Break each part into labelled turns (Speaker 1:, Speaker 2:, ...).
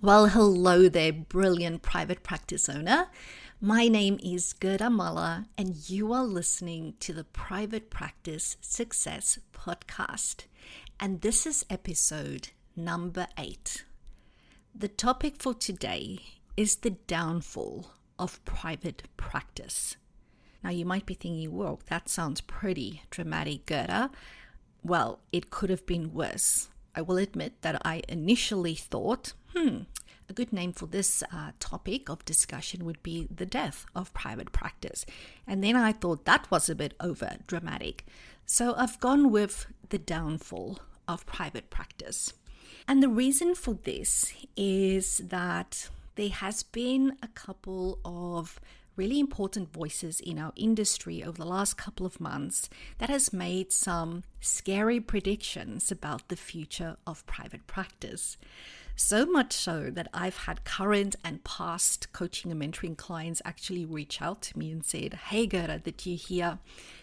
Speaker 1: Well, hello there, brilliant private practice owner. My name is Gerda, and you are listening to the Private Practice Success Podcast. And this is episode number 8. The topic for today is the downfall of private practice. Now, you might be thinking, whoa, that sounds pretty dramatic, Gerda. Well, it could have been worse. I will admit that I initially thought, a good name for this topic of discussion would be the death of private practice. And then I thought that was a bit over dramatic. So I've gone with the downfall of private practice. And the reason for this is that there has been a couple of really important voices in our industry over the last couple of months that has made some scary predictions about the future of private practice. So much so that I've had current and past coaching and mentoring clients actually reach out to me and said, hey Gerda, did you hear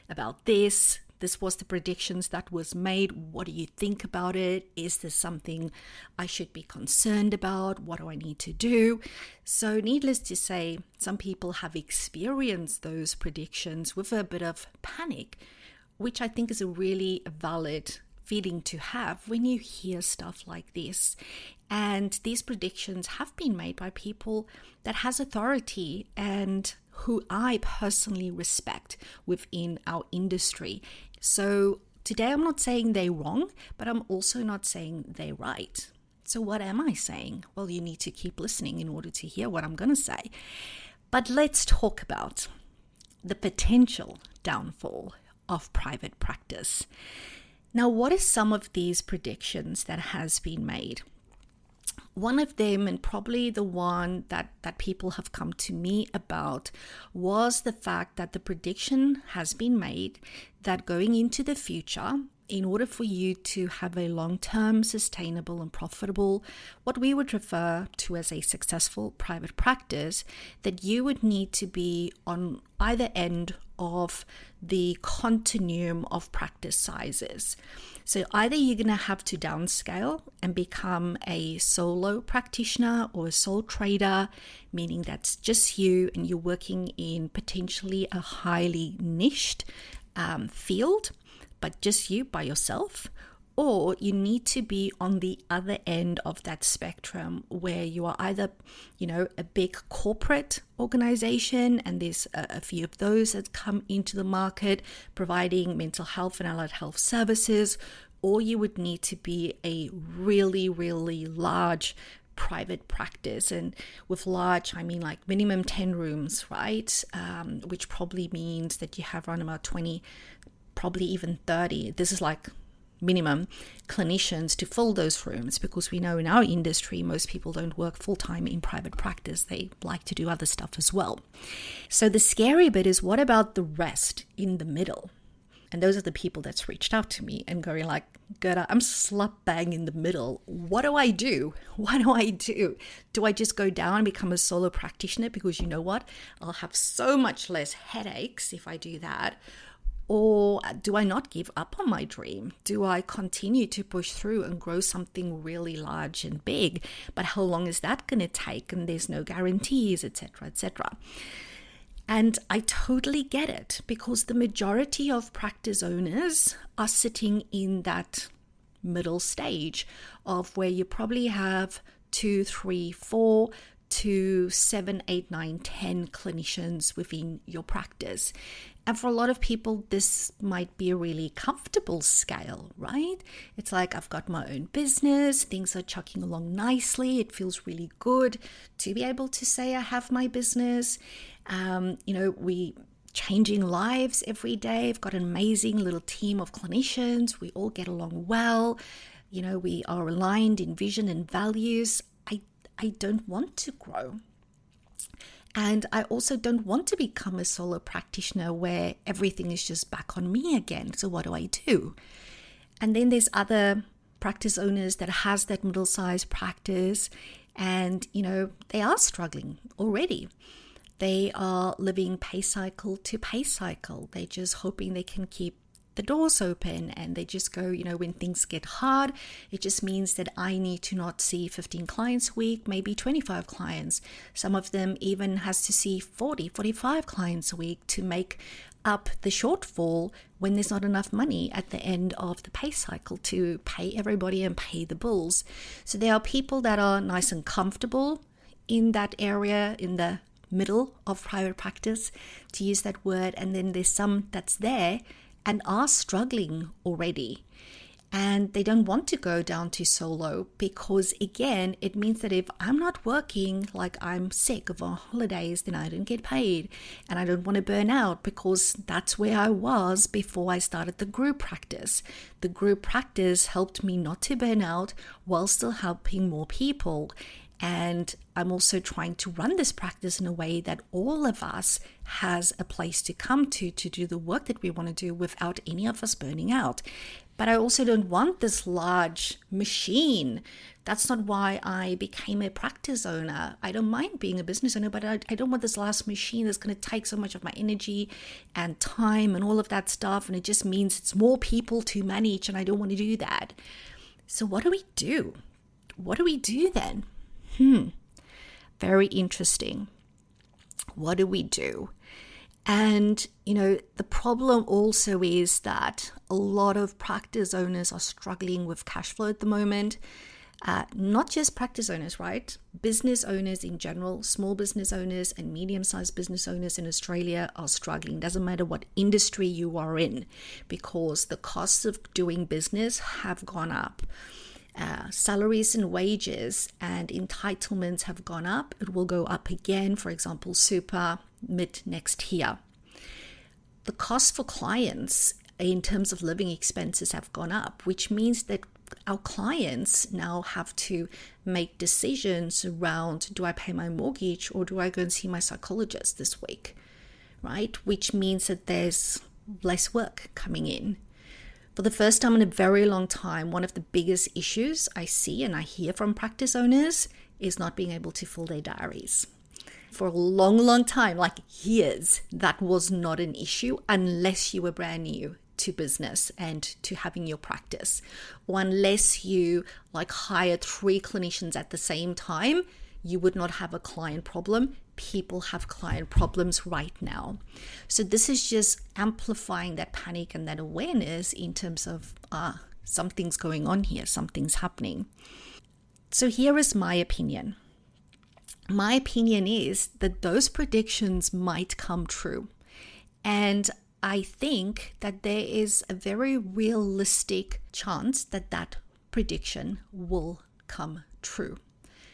Speaker 1: about this? This was the predictions that was made. What do you think about it? Is this something I should be concerned about? What do I need to do? So needless to say, some people have experienced those predictions with a bit of panic, which I think is a really valid feeling to have when you hear stuff like this. And these predictions have been made by people that has authority and who I personally respect within our industry. So today I'm not saying they're wrong, but I'm also not saying they're right. So what am I saying? Well, you need to keep listening in order to hear what I'm going to say. But let's talk about the potential downfall of private practice. Now, what are some of these predictions that has been made? One of them, and probably the one that people have come to me about, was the fact that the prediction has been made that going into the future, in order for you to have a long-term, sustainable and profitable, what we would refer to as a successful private practice, that you would need to be on either end of the continuum of practice sizes. So either you're going to have to downscale and become a solo practitioner or a sole trader, meaning that's just you and you're working in potentially a highly niched field, but just you by yourself. Or you need to be on the other end of that spectrum where you are either, a big corporate organization, and there's a few of those that come into the market providing mental health and allied health services, or you would need to be a really, really large private practice. And with large, I mean like minimum 10 rooms, right? Which probably means that you have around about 20, probably even 30. This is like minimum clinicians to fill those rooms, because we know in our industry most people don't work full-time in private practice. They like to do other stuff as well. So the scary bit is, what about the rest in the middle? And those are the people that's reached out to me and going like, Gerda, I'm slap bang in the middle. What do I do? What do I do? Do I just go down and become a solo practitioner? Because you know what? I'll have so much less headaches if I do that. Or do I not give up on my dream? Do I continue to push through and grow something really large and big? But how long is that going to take? And there's no guarantees, etc., etc. And I totally get it, because the majority of practice owners are sitting in that middle stage of where you probably have 2, 3, 4 to 7, 8, 9, 10 clinicians within your practice. And for a lot of people, this might be a really comfortable scale, right? It's like, I've got my own business, things are chugging along nicely. It feels really good to be able to say I have my business. We changing lives every day. I've got an amazing little team of clinicians. We all get along well. We are aligned in vision and values. I don't want to grow. And I also don't want to become a solo practitioner where everything is just back on me again. So what do I do? And then there's other practice owners that has that middle-sized practice, and, they are struggling already. They are living pay cycle to pay cycle. They're just hoping they can keep the doors open and they just go, when things get hard, it just means that I need to not see 15 clients a week, maybe 25 clients. Some of them even has to see 40, 45 clients a week to make up the shortfall when there's not enough money at the end of the pay cycle to pay everybody and pay the bills. So there are people that are nice and comfortable in that area, in the middle of private practice, to use that word, and then there's some that's there and are struggling already, and they don't want to go down to solo because, again, it means that if I'm not working, like I'm sick of on holidays, then I don't get paid, and I don't want to burn out because that's where I was before I started the group practice. The group practice helped me not to burn out while still helping more people. And I'm also trying to run this practice in a way that all of us has a place to come to do the work that we want to do without any of us burning out. But I also don't want this large machine. That's not why I became a practice owner. I don't mind being a business owner, but I don't want this large machine that's going to take so much of my energy and time and all of that stuff. And it just means it's more people to manage, and I don't want to do that. So what do we do? What do we do then? Very interesting. What do we do? And, the problem also is that a lot of practice owners are struggling with cash flow at the moment. Not just practice owners, right? Business owners in general, small business owners and medium-sized business owners in Australia are struggling. Doesn't matter what industry you are in, because the costs of doing business have gone up. Salaries and wages and entitlements have gone up. It will go up again, for example, super mid next year. The cost for clients in terms of living expenses have gone up, which means that our clients now have to make decisions around, do I pay my mortgage or do I go and see my psychologist this week, right? Which means that there's less work coming in. For the first time in a very long time, one of the biggest issues I see and I hear from practice owners is not being able to fill their diaries. For a long, long time, like years, that was not an issue unless you were brand new to business and to having your practice, or unless you hired 3 clinicians at the same time, you would not have a client problem. People have client problems right now. So this is just amplifying that panic and that awareness in terms of something's going on here, something's happening. So here is my opinion. My opinion is that those predictions might come true. And I think that there is a very realistic chance that that prediction will come true.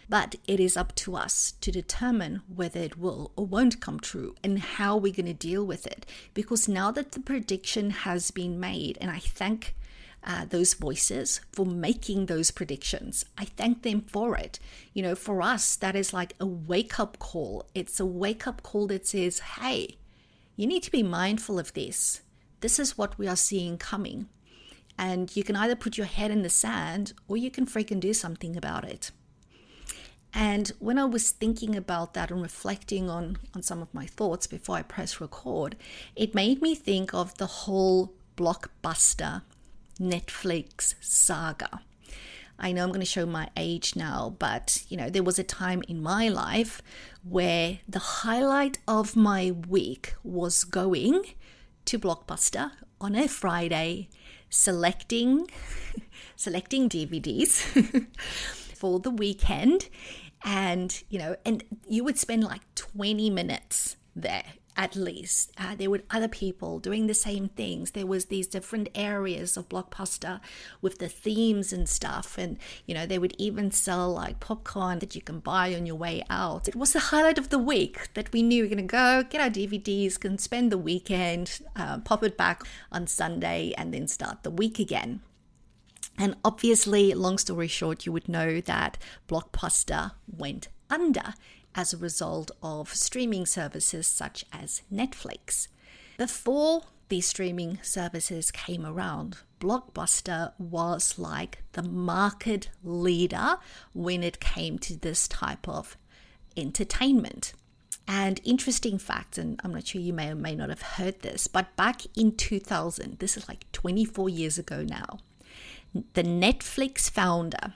Speaker 1: But it is up to us to determine whether it will or won't come true and how we're going to deal with it. Because now that the prediction has been made, and I thank those voices for making those predictions. I thank them for it. For us, that is like a wake-up call. It's a wake-up call that says, hey, you need to be mindful of this. This is what we are seeing coming. And you can either put your head in the sand or you can freaking do something about it. And when I was thinking about that and reflecting on some of my thoughts before I press record, it made me think of the whole blockbuster Netflix saga. I know I'm going to show my age now, but there was a time in my life where the highlight of my week was going to Blockbuster on a Friday, selecting DVDs for the weekend. And you would spend 20 minutes there at least. There were other people doing the same things. There was these different areas of Blockbuster with the themes and stuff. And, they would even sell popcorn that you can buy on your way out. It was the highlight of the week that we knew we were going to go get our DVDs, can spend the weekend, pop it back on Sunday and then start the week again. And obviously, long story short, you would know that Blockbuster went under as a result of streaming services such as Netflix. Before these streaming services came around, Blockbuster was like the market leader when it came to this type of entertainment. And interesting fact, and I'm not sure you may or may not have heard this, but back in 2000, this is like 24 years ago now, the Netflix founder,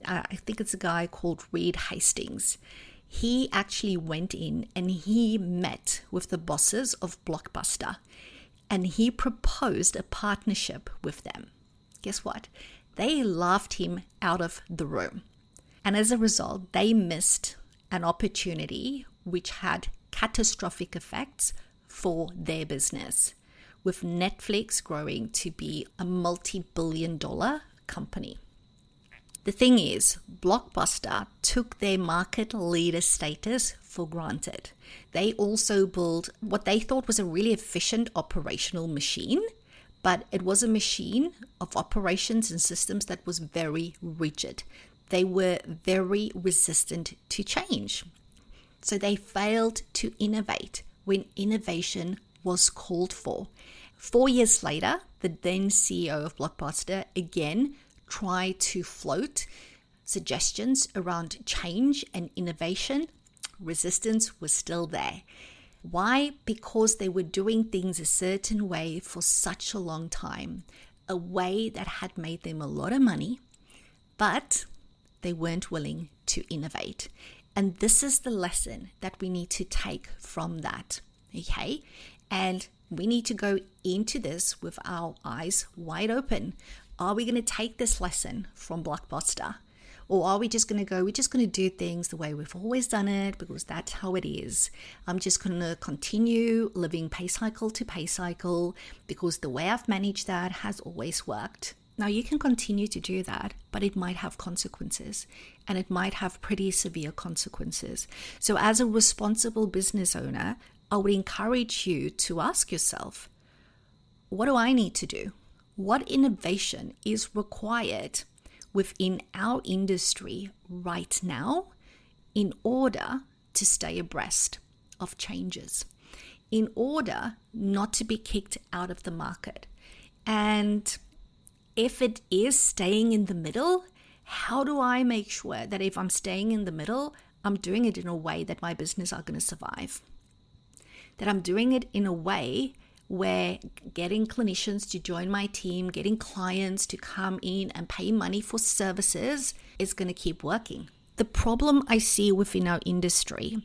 Speaker 1: I think it's a guy called Reed Hastings, he actually went in and he met with the bosses of Blockbuster and he proposed a partnership with them. Guess what? They laughed him out of the room. And as a result, they missed an opportunity which had catastrophic effects for their business, with Netflix growing to be a multi-billion-dollar company. The thing is, Blockbuster took their market leader status for granted. They also built what they thought was a really efficient operational machine, but it was a machine of operations and systems that was very rigid. They were very resistant to change. So they failed to innovate when innovation was called for. 4 years later, the then CEO of Blockbuster again tried to float suggestions around change and innovation. Resistance was still there. Why? Because they were doing things a certain way for such a long time, a way that had made them a lot of money, but they weren't willing to innovate. And this is the lesson that we need to take from that, okay? And we need to go into this with our eyes wide open. Are we going to take this lesson from Blockbuster? Or are we just going to go, we're just going to do things the way we've always done it because that's how it is. I'm just going to continue living pay cycle to pay cycle because the way I've managed that has always worked. Now, you can continue to do that, but it might have consequences, and it might have pretty severe consequences. So as a responsible business owner, I would encourage you to ask yourself, what do I need to do? What innovation is required within our industry right now in order to stay abreast of changes, in order not to be kicked out of the market? And if it is staying in the middle, how do I make sure that if I'm staying in the middle, I'm doing it in a way that my business are going to survive? That I'm doing it in a way where getting clinicians to join my team, getting clients to come in and pay money for services is going to keep working. The problem I see within our industry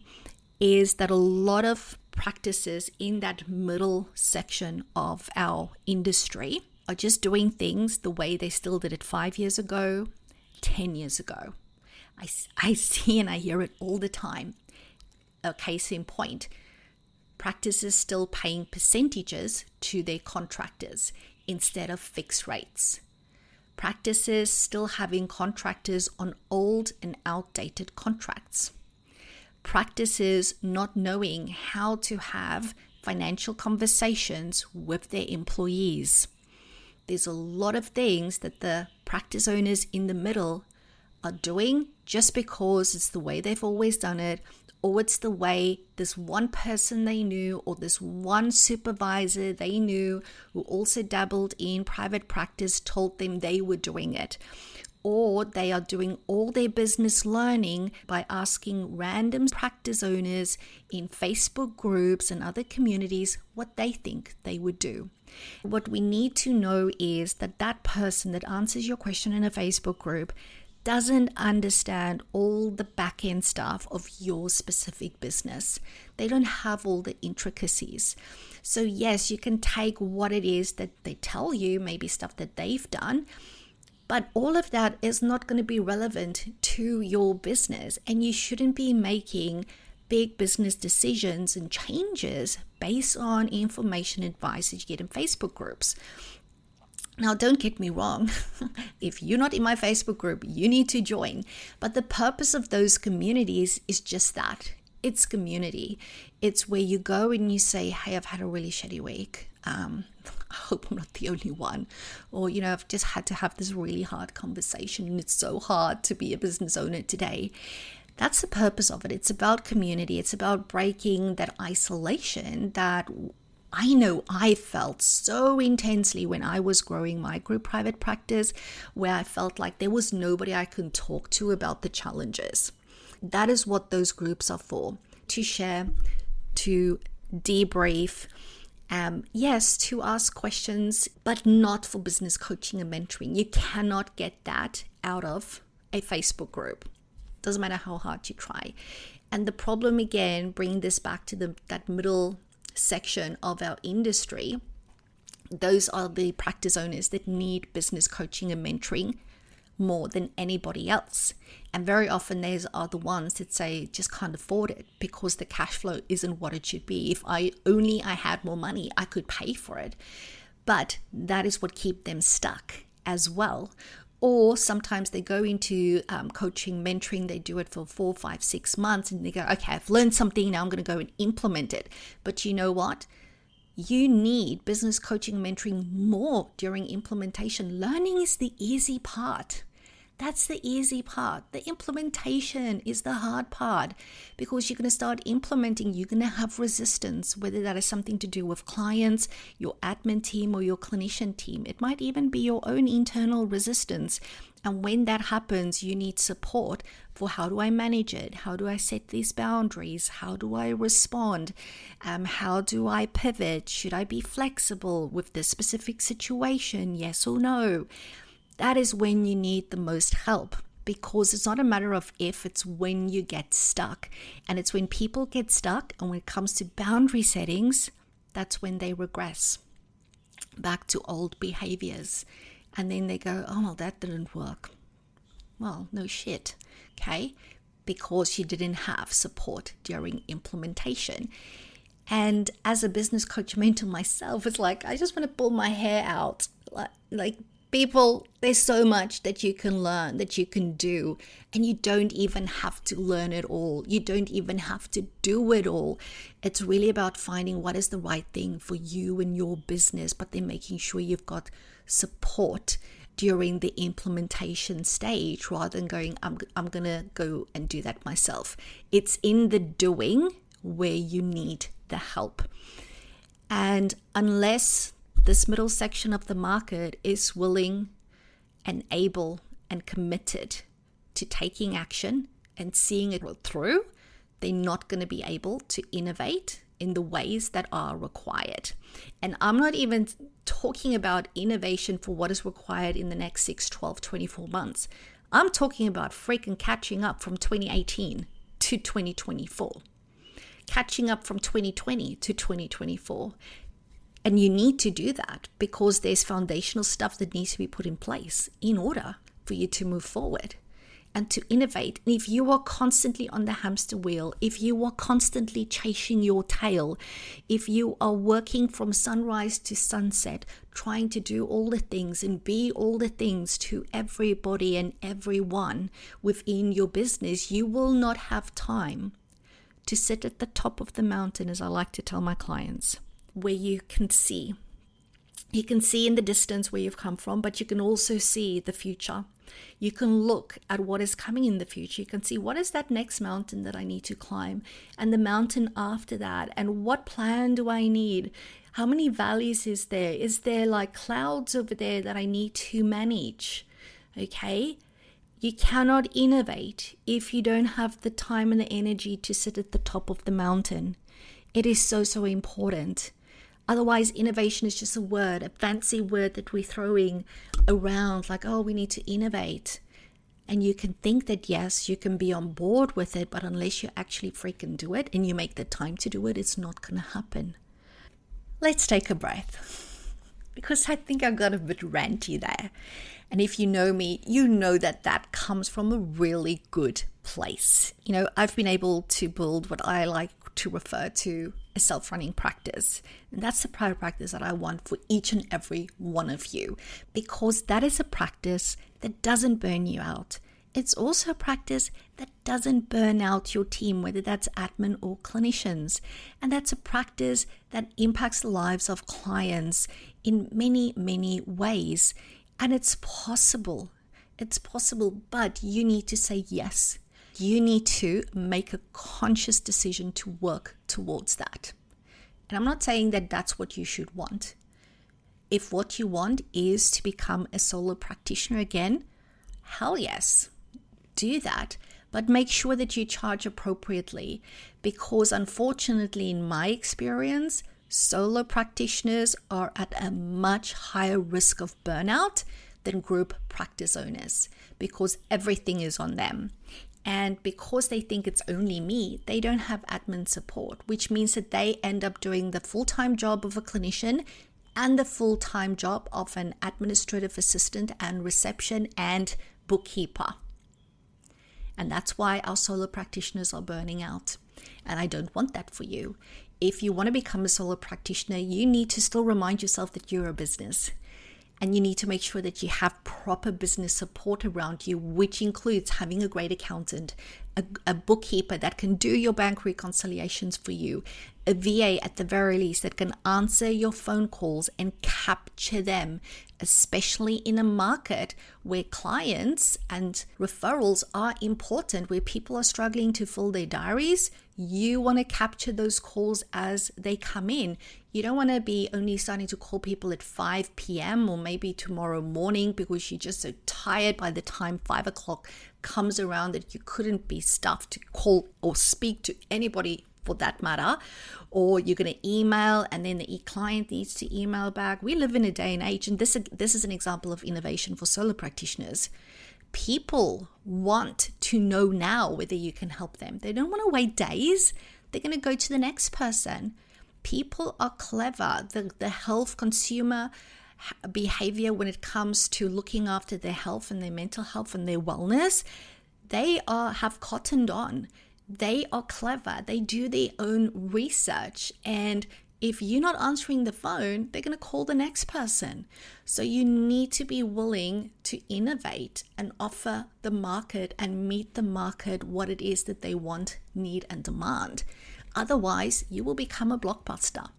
Speaker 1: is that a lot of practices in that middle section of our industry are just doing things the way they still did it 5 years ago, 10 years ago. I see and I hear it all the time. A case in point, practices still paying percentages to their contractors instead of fixed rates. Practices still having contractors on old and outdated contracts. Practices not knowing how to have financial conversations with their employees. There's a lot of things that the practice owners in the middle are doing just because it's the way they've always done it, or it's the way this one person they knew or this one supervisor they knew who also dabbled in private practice told them they were doing it. Or they are doing all their business learning by asking random practice owners in Facebook groups and other communities what they think they would do. What we need to know is that that person that answers your question in a Facebook group doesn't understand all the back-end stuff of your specific business. They don't have all the intricacies. So yes, you can take what it is that they tell you, maybe stuff that they've done, but all of that is not going to be relevant to your business, and you shouldn't be making big business decisions and changes based on information advice that you get in Facebook groups. Now, don't get me wrong. If you're not in my Facebook group, you need to join. But the purpose of those communities is just that. It's community. It's where you go and you say, hey, I've had a really shitty week. I hope I'm not the only one. Or, I've just had to have this really hard conversation and it's so hard to be a business owner today. That's the purpose of it. It's about community. It's about breaking that isolation that I know I felt so intensely when I was growing my group private practice, where I felt like there was nobody I could talk to about the challenges. That is what those groups are for. to share, to debrief, yes, to ask questions, but not for business coaching and mentoring. You cannot get that out of a Facebook group. Doesn't matter how hard you try. And the problem, again, bringing this back to that middle section of our industry, those are the practice owners that need business coaching and mentoring more than anybody else. And very often these are the ones that say just can't afford it because the cash flow isn't what it should be. If I had more money, I could pay for it. But that is what keeps them stuck as well. Or sometimes they go into coaching, mentoring, they do it for 4, 5, 6 months and they go, okay, I've learned something, now I'm going to go and implement it. But you know what? You need business coaching and mentoring more during implementation. Learning is the easy part. That's the easy part. The implementation is the hard part because you're going to start implementing. You're going to have resistance, whether that is something to do with clients, your admin team, or your clinician team. It might even be your own internal resistance. And when that happens, you need support for how do I manage it? How do I set these boundaries? How do I respond? How do I pivot? Should I be flexible with this specific situation? Yes or no? That is when you need the most help, because it's not a matter of if, it's when you get stuck. And it's when people get stuck, and when it comes to boundary settings, that's when they regress back to old behaviors. And then they go, oh, well, that didn't work. Well, no shit, okay? Because you didn't have support during implementation. And as a business coach mentor myself, it's like, I just want to pull my hair out. Like people, there's so much that you can learn, that you can do, and you don't even have to learn it all. You don't even have to do it all. It's really about finding what is the right thing for you and your business, but then making sure you've got support during the implementation stage rather than going, I'm going to go and do that myself. It's in the doing where you need the help. And unless this middle section of the market is willing and able and committed to taking action and seeing it through, they're not going to be able to innovate in the ways that are required. And I'm not even talking about innovation for what is required in the next 6, 12, 24 months. I'm talking about freaking catching up from 2018 to 2024, catching up from 2020 to 2024. And you need to do that because there's foundational stuff that needs to be put in place in order for you to move forward and to innovate. And if you are constantly on the hamster wheel, if you are constantly chasing your tail, if you are working from sunrise to sunset, trying to do all the things and be all the things to everybody and everyone within your business, you will not have time to sit at the top of the mountain, as I like to tell my clients, where you can see. You can see in the distance where you've come from, but you can also see the future. You can look at what is coming in the future. You can see what is that next mountain that I need to climb, and the mountain after that, and what plan do I need? How many valleys is there? Is there like clouds over there that I need to manage? Okay? You cannot innovate if you don't have the time and the energy to sit at the top of the mountain. It is so, so important. Otherwise, innovation is just a word, a fancy word that we're throwing around like, oh, we need to innovate. And you can think that, yes, you can be on board with it, but unless you actually freaking do it and you make the time to do it, it's not going to happen. Let's take a breath, because I think I got a bit ranty there. And if you know me, you know that that comes from a really good place. You know, I've been able to build what I like to refer to a self-running practice. And that's the private practice that I want for each and every one of you, because that is a practice that doesn't burn you out. It's also a practice that doesn't burn out your team, whether that's admin or clinicians. And that's a practice that impacts the lives of clients in many, many ways. And it's possible. It's possible, but you need to say yes. You need to make a conscious decision to work towards that. And I'm not saying that that's what you should want. If what you want is to become a solo practitioner again, hell yes, do that. but make sure that you charge appropriately, because unfortunately, in my experience, solo practitioners are at a much higher risk of burnout than group practice owners, because everything is on them. And because they think it's only me, they don't have admin support, which means that they end up doing the full-time job of a clinician and the full-time job of an administrative assistant and reception and bookkeeper. And that's why our solo practitioners are burning out. And I don't want that for you. If you want to become a solo practitioner, you need to still remind yourself that you're a business. And you need to make sure that you have proper business support around you, which includes having a great accountant, a bookkeeper that can do your bank reconciliations for you, a VA at the very least that can answer your phone calls and capture them, especially in a market where clients and referrals are important, where people are struggling to fill their diaries. You want to capture those calls as they come in. You don't want to be only starting to call people at 5 p.m. or maybe tomorrow morning because you're just so tired by the time 5 o'clock comes around that you couldn't be stuffed to call or speak to anybody for that matter. Or you're going to email and then the client needs to email back. We live in a day and age, and this is an example of innovation for solo practitioners. People want to know now whether you can help them. They don't want to wait days. They're going to go to the next person. People are clever. The health consumer behavior when it comes to looking after their health and their mental health and their wellness, they have cottoned on. They are clever. They do their own research. And if you're not answering the phone, they're going to call the next person. So you need to be willing to innovate and offer the market and meet the market what it is that they want, need, and demand. Otherwise, you will become a blockbuster.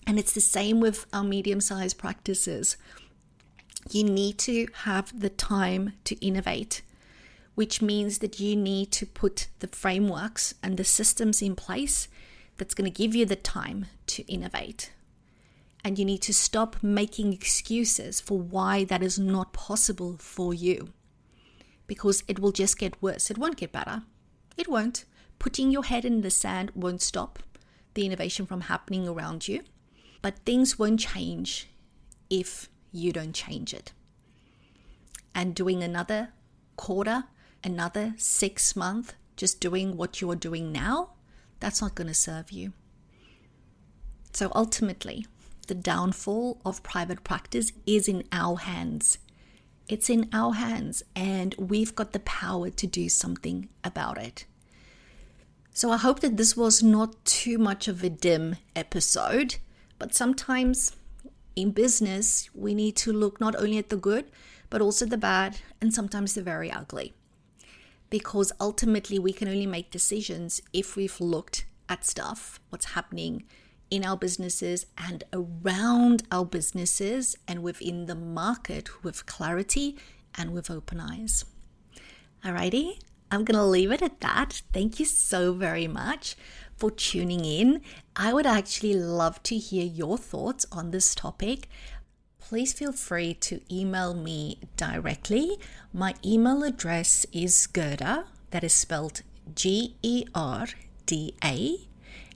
Speaker 1: And it's the same with our medium-sized practices. You need to have the time to innovate, which means that you need to put the frameworks and the systems in place that's going to give you the time to innovate. And you need to stop making excuses for why that is not possible for you, because it will just get worse. It won't get better. It won't. Putting your head in the sand won't stop the innovation from happening around you, but things won't change if you don't change it. And doing another quarter, another 6 months, just doing what you're doing now, that's not going to serve you. So ultimately, the downfall of private practice is in our hands. It's in our hands, and we've got the power to do something about it. So I hope that this was not too much of a dim episode, but sometimes in business, we need to look not only at the good, but also the bad, and sometimes the very ugly. Because ultimately, we can only make decisions if we've looked at stuff, what's happening in our businesses and around our businesses and within the market with clarity and with open eyes. Alrighty, I'm going to leave it at that. Thank you so very much for tuning in. I would actually love to hear your thoughts on this topic. Please feel free to email me directly. My email address is Gerda, that is spelled Gerda,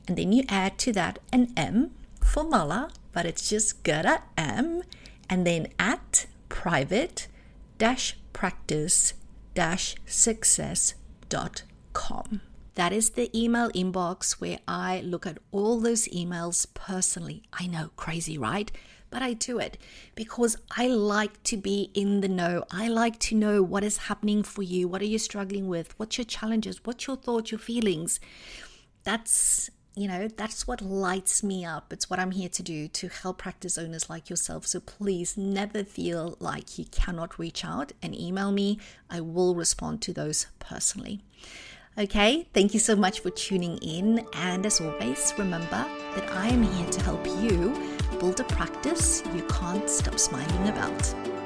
Speaker 1: and then you add to that an M for Mala, but it's just Gerda M, and then at private-practice-success.com. That is the email inbox where I look at all those emails personally. I know, crazy, right? But I do it because I like to be in the know. I like to know what is happening for you. What are you struggling with? What's your challenges? What's your thoughts, your feelings? That's what lights me up. It's what I'm here to do, to help practice owners like yourself. So please never feel like you cannot reach out and email me. I will respond to those personally. Okay, thank you so much for tuning in. And as always, remember that I am here to help you build a practice you can't stop smiling about.